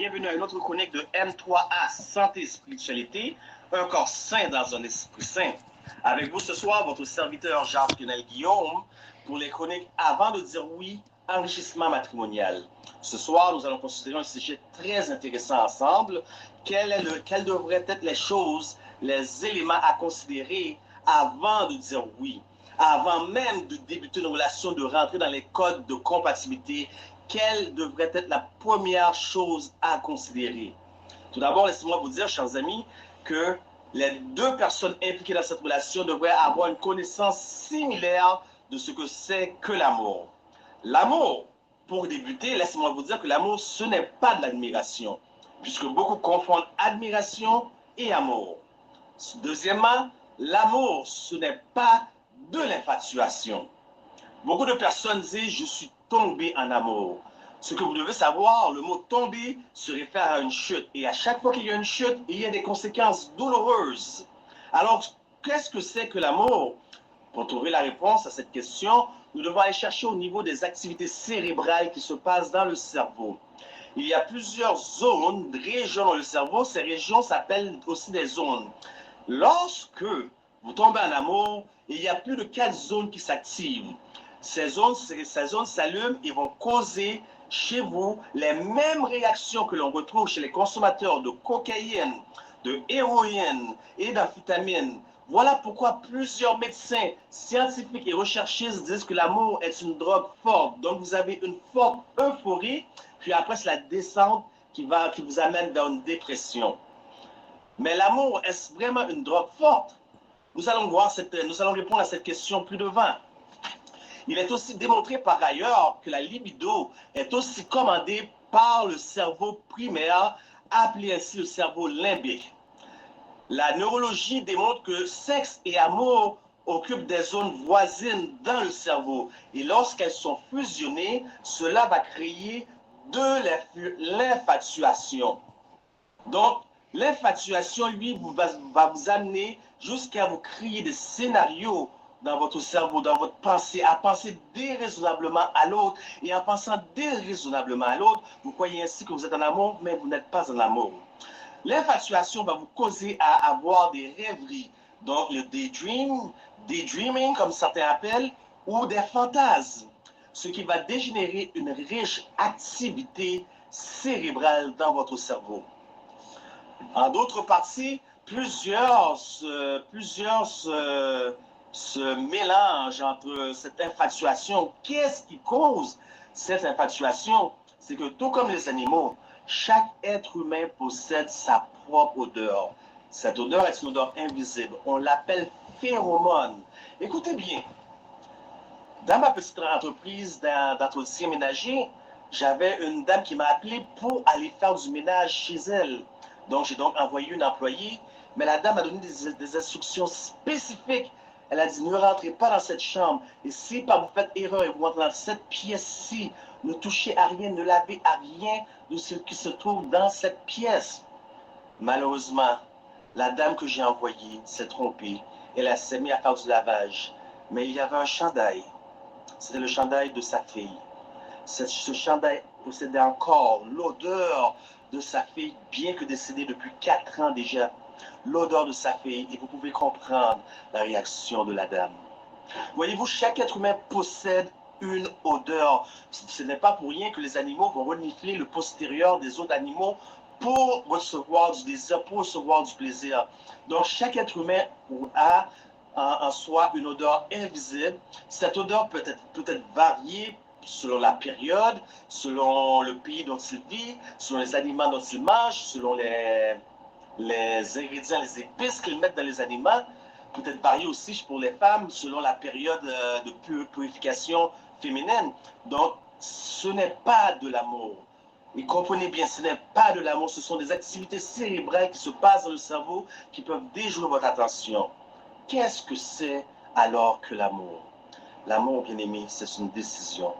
bienvenue à une autre chronique de M3A Santé et Spiritualité, un corps sain dans un esprit sain. Avec vous ce soir, votre serviteur Jacques-Lionel Guillaume pour les chroniques Avant de dire oui, enrichissement matrimonial. Ce soir, nous allons considérer un sujet très intéressant ensemble. Quelles devraient être les choses, les éléments à considérer avant de dire oui, avant même de débuter une relation, de rentrer dans les codes de compatibilité? Quelle devrait être la première chose à considérer? Tout d'abord, laissez-moi vous dire, chers amis, que les deux personnes impliquées dans cette relation devraient avoir une connaissance similaire de ce que c'est que l'amour. L'amour, pour débuter, laissez-moi vous dire que l'amour, ce n'est pas de l'admiration, puisque beaucoup confondent admiration et amour. Deuxièmement, l'amour, ce n'est pas de l'infatuation. Beaucoup de personnes disent « je suis tombé en amour ». Ce que vous devez savoir, le mot « tomber » se réfère à une chute. Et à chaque fois qu'il y a une chute, il y a des conséquences douloureuses. Alors, qu'est-ce que c'est que l'amour? Pour trouver la réponse à cette question, nous devons aller chercher au niveau des activités cérébrales qui se passent dans le cerveau. Il y a plusieurs zones, régions dans le cerveau. Ces régions s'appellent aussi des zones. Lorsque vous tombez en amour, il y a plus de 4 zones qui s'activent. Ces zones s'allument et vont causer chez vous les mêmes réactions que l'on retrouve chez les consommateurs de cocaïne, de héroïne et d'amphétamine. Voilà pourquoi plusieurs médecins, scientifiques et recherchistes disent que l'amour est une drogue forte. Donc vous avez une forte euphorie, puis après c'est la descente qui vous amène vers une dépression. Mais l'amour, est-ce vraiment une drogue forte? Nous allons répondre à cette question plus devant. Il est aussi démontré par ailleurs que la libido est aussi commandée par le cerveau primaire, appelé ainsi le cerveau limbique. La neurologie démontre que sexe et amour occupent des zones voisines dans le cerveau. Et lorsqu'elles sont fusionnées, cela va créer de l'infatuation. Donc, l'infatuation, lui, va vous amener jusqu'à vous créer des scénarios dans votre cerveau, dans votre pensée, à penser déraisonnablement à l'autre. Et en pensant déraisonnablement à l'autre, vous croyez ainsi que vous êtes en amour, mais vous n'êtes pas en amour. L'infatuation va vous causer à avoir des rêveries, donc le daydreaming, comme certains appellent, ou des fantasmes, ce qui va dégénérer une riche activité cérébrale dans votre cerveau. En d'autres parties, plusieurs se mélangent entre cette infatuation. Qu'est-ce qui cause cette infatuation? C'est que tout comme les animaux, chaque être humain possède sa propre odeur. Cette odeur est une odeur invisible. On l'appelle phéromone. Écoutez bien, dans ma petite entreprise d'entretien ménager, j'avais une dame qui m'a appelé pour aller faire du ménage chez elle. Donc, j'ai donc envoyé une employée, mais la dame a donné des instructions spécifiques. Elle a dit, ne rentrez pas dans cette chambre. Et si par vous faites erreur et vous rentrez dans cette pièce-ci, ne touchez à rien, ne lavez à rien de ce qui se trouve dans cette pièce. Malheureusement, la dame que j'ai envoyée s'est trompée. Elle s'est mise à faire du lavage. Mais il y avait un chandail. C'était le chandail de sa fille. Ce chandail possédait encore l'odeur de sa fille, bien que décédée depuis 4 ans déjà. L'odeur de sa fille, et vous pouvez comprendre la réaction de la dame. Voyez-vous, chaque être humain possède une odeur. Ce n'est pas pour rien que les animaux vont renifler le postérieur des autres animaux pour recevoir du désir, pour recevoir du plaisir. Donc, chaque être humain a en soi une odeur invisible. Cette odeur peut être variée selon la période, selon le pays dont il vit, selon les aliments dont il mange, selon les ingrédients, les épices qu'ils mettent dans les aliments. Peut-être varié aussi pour les femmes selon la période de purification féminine. Donc, ce n'est pas de l'amour. Et comprenez bien, ce n'est pas de l'amour, ce sont des activités cérébrales qui se passent dans le cerveau qui peuvent déjouer votre attention. Qu'est-ce que c'est alors que l'amour? L'amour, bien aimé, c'est une décision.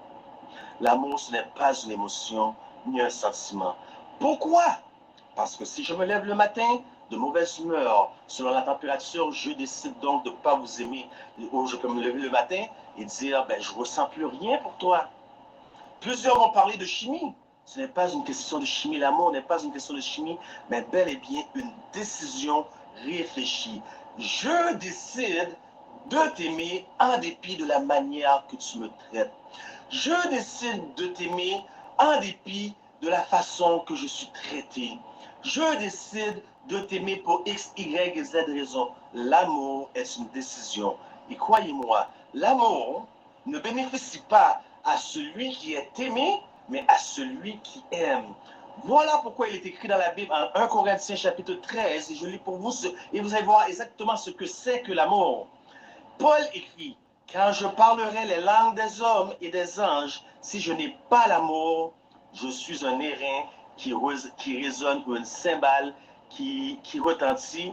L'amour, ce n'est pas une émotion ni un sentiment. Pourquoi? Parce que si je me lève le matin de mauvaise humeur, selon la température, je décide donc de ne pas vous aimer. Ou je peux me lever le matin et dire, je ne ressens plus rien pour toi. Plusieurs vont parler de chimie. Ce n'est pas une question de chimie. L'amour n'est pas une question de chimie, mais bel et bien une décision réfléchie. Je décide de t'aimer en dépit de la manière que tu me traites. Je décide de t'aimer en dépit de la façon que je suis traité. Je décide de t'aimer pour X, Y et Z raisons. L'amour est une décision. Et croyez-moi, l'amour ne bénéficie pas à celui qui est aimé, mais à celui qui aime. Voilà pourquoi il est écrit dans la Bible, en 1 Corinthiens chapitre 13, et je lis pour vous, et vous allez voir exactement ce que c'est que l'amour. Paul écrit, quand je parlerai les langues des hommes et des anges, si je n'ai pas l'amour, je suis un airain qui résonne ou une cymbale qui retentit.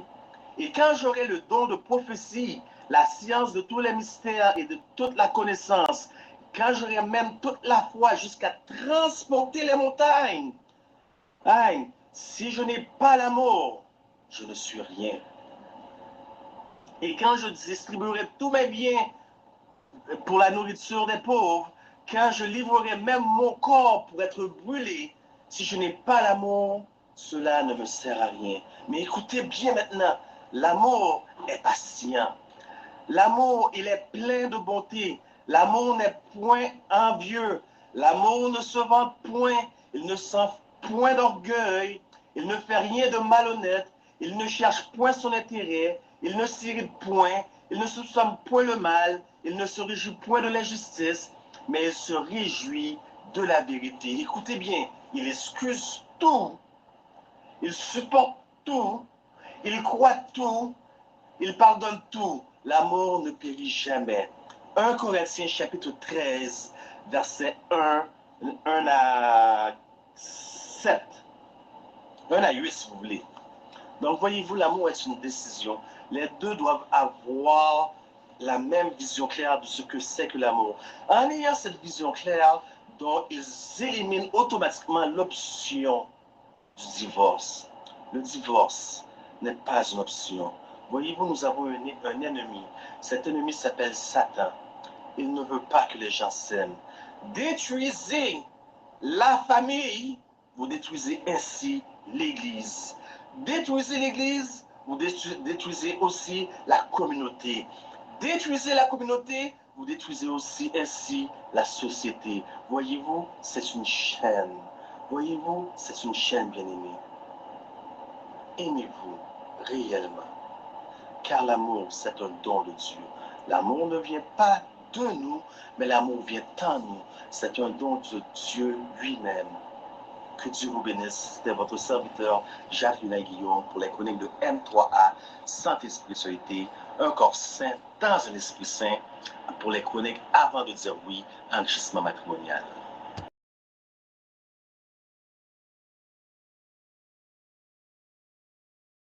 Et quand j'aurai le don de prophétie, la science de tous les mystères et de toute la connaissance, quand j'aurai même toute la foi jusqu'à transporter les montagnes, aïe, si je n'ai pas l'amour, je ne suis rien. Et quand je distribuerai tous mes biens pour la nourriture des pauvres, quand je livrerai même mon corps pour être brûlé, si je n'ai pas l'amour, cela ne me sert à rien. Mais écoutez bien maintenant, l'amour est patient. L'amour, il est plein de bonté. L'amour n'est point envieux. L'amour ne se vante point. Il ne sent point d'orgueil. Il ne fait rien de malhonnête. Il ne cherche point son intérêt. Il ne s'irrite point. Il ne soupçonne point le mal. Il ne se réjouit point de l'injustice, mais il se réjouit de la vérité. Écoutez bien, il excuse tout. Il supporte tout. Il croit tout. Il pardonne tout. L'amour ne périt jamais. 1 Corinthiens chapitre 13, verset 1 à 7. 1 à 8 si vous voulez. Donc voyez-vous, l'amour est une décision. Les deux doivent avoir la même vision claire de ce que c'est que l'amour. En ayant cette vision claire, donc ils éliminent automatiquement l'option du divorce. Le divorce n'est pas une option. Voyez-vous, nous avons un ennemi. Cet ennemi s'appelle Satan. Il ne veut pas que les gens s'aiment. Détruisez la famille, vous détruisez ainsi l'Église. Détruisez l'Église, vous détruisez aussi la communauté. Détruisez la communauté, vous détruisez aussi ainsi la société. Voyez-vous, c'est une chaîne. Voyez-vous, c'est une chaîne bien-aimée. Aimez-vous réellement, car l'amour, c'est un don de Dieu. L'amour ne vient pas de nous, mais l'amour vient en nous. C'est un don de Dieu lui-même. Que Dieu vous bénisse. C'était votre serviteur Jacques Guillaume pour les chroniques de M3A, santé, spiritualité, un corps saint dans un esprit saint, pour les chroniques avant de dire oui, enrichissement matrimonial.